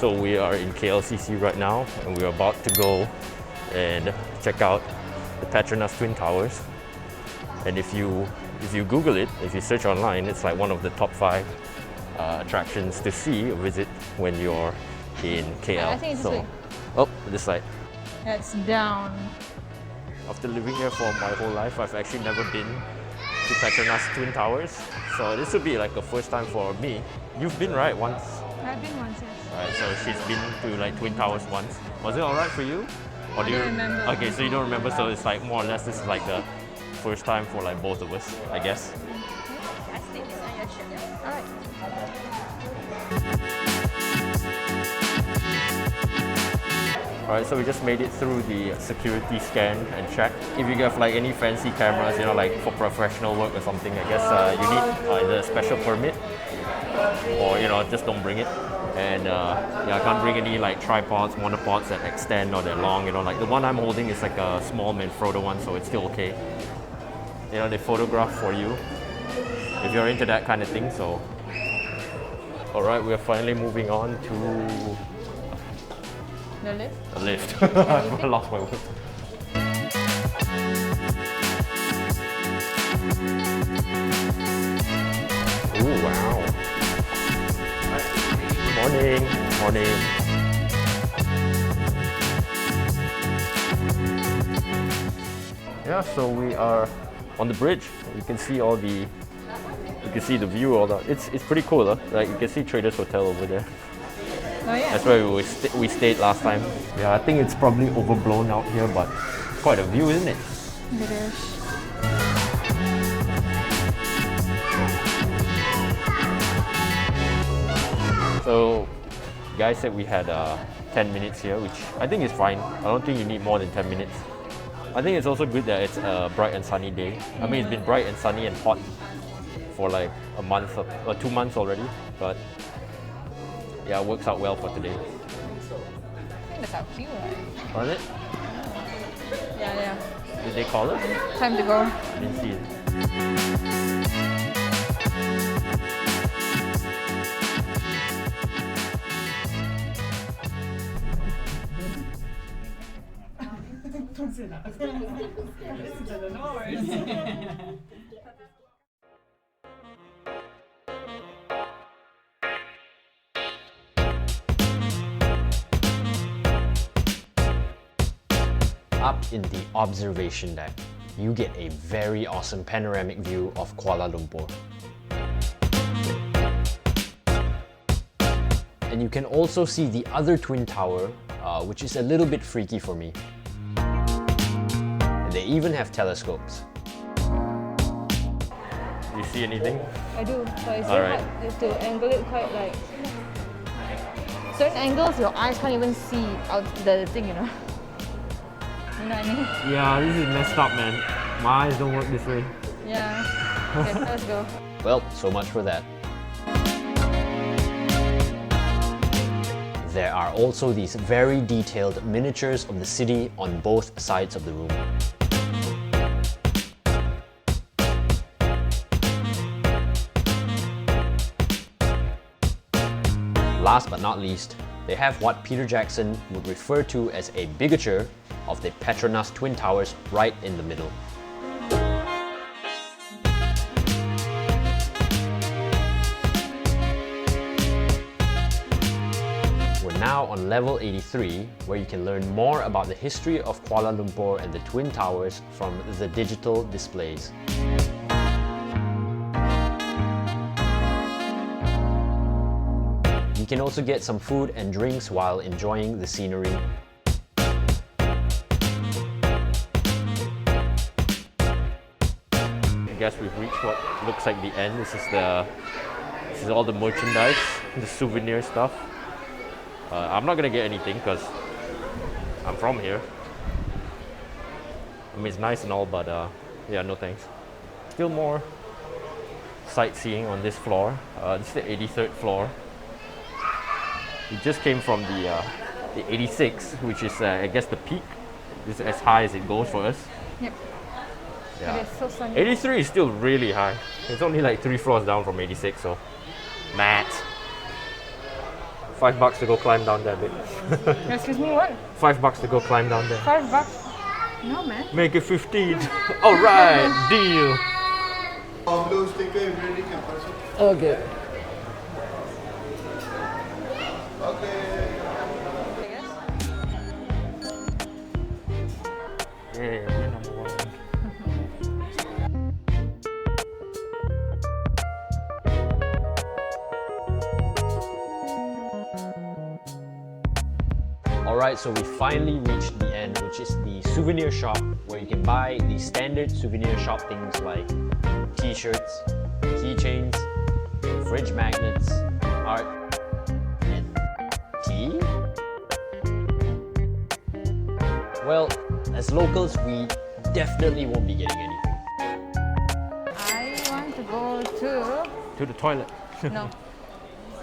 So we are in KLCC right now, and we're about to go and check out the Petronas Twin Towers. And if you Google it, if you search online, it's like one of the top 5 attractions to see or visit when you're in KL. I think it's this way. Oh, this side. That's down. After living here for my whole life, I've actually never been to Petronas Twin Towers. So this would be like a first time for me. You've been, right, once? I've been once, yes. Alright, so she's been to like Twin Towers once. Was it alright for you? Or I don't remember. Okay, so you don't remember, so it's like more or less this is like the first time for like both of us, I guess. I stick this on your shirt, yeah? Alright. Alright, so we just made it through the security scan and check. If you have like any fancy cameras, you know, like for professional work or something, I guess you need either a special permit or, you know, just don't bring it. And yeah, I can't bring any like tripods, monopods that extend or they're long, you know, like the one I'm holding is like a small Manfrotto one, so it's still okay. You know, they photograph for you if you're into that kind of thing, so. Alright, we're finally moving on to The lift? the lift. I lost my words. Ooh, wow. Morning. Morning. Yeah, so we are on the bridge. You can see all the, you can see the view, all that. It's pretty cool, huh? Like you can see Traders Hotel over there. Oh yeah. That's where we stayed last time. Yeah, I think it's probably overblown out here, but it's quite a view, isn't it? It is. So, guys said we had 10 minutes here, which I think is fine. I don't think you need more than 10 minutes. I think it's also good that it's a bright and sunny day. I mean, it's been bright and sunny and hot for like a month or 2 months already, but yeah, it works out well for today. I think that's our cue, right? Was it? Yeah, yeah. Did they call us? Time to go. I didn't see it. Up in the observation deck, you get a very awesome panoramic view of Kuala Lumpur. And you can also see the other twin tower, which is a little bit freaky for me. And they even have telescopes. Do you see anything? I do, but it's All very right. hard to angle it quite like... Certain angles, your eyes can't even see out the thing, you know? You know what I mean? Yeah, this is messed up, man. My eyes don't work this way. Yeah. Okay, let's go. Well, so much for that. There are also these very detailed miniatures of the city on both sides of the room. Last but not least, they have what Peter Jackson would refer to as a bigature of the Petronas Twin Towers right in the middle. We're now on level 83, where you can learn more about the history of Kuala Lumpur and the Twin Towers from the digital displays. You can also get some food and drinks while enjoying the scenery. I guess we've reached what looks like the end. This is all the merchandise, the souvenir stuff. I'm not gonna get anything because I'm from here. I mean, it's nice and all, but yeah, no thanks. Still more sightseeing on this floor. This is the 83rd floor. We just came from the 86, which is I guess the peak. This is as high as it goes for us. Yep. Yeah. It is so sunny. 83 is still really high. It's only like 3 floors down from 86, so mad. $5 to go climb down there, babe. Excuse me, what? $5 to go climb down there. $5? No, man. Make it 15. Alright, deal. Blue sticker is ready, compulsory. Okay. Yeah, we're number one. Alright, so we finally reached the end, which is the souvenir shop where you can buy the standard souvenir shop things like t-shirts, keychains, fridge magnets, art, and tea? Well, as locals, we definitely won't be getting anything. I want to go to... To the toilet. No.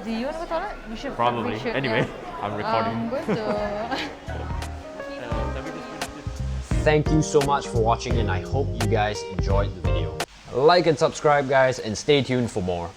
Do you want to go to the toilet? We should. Probably. We should, Anyway, yeah. I'm recording. I'm going to... Thank you so much for watching, and I hope you guys enjoyed the video. Like and subscribe, guys, and stay tuned for more.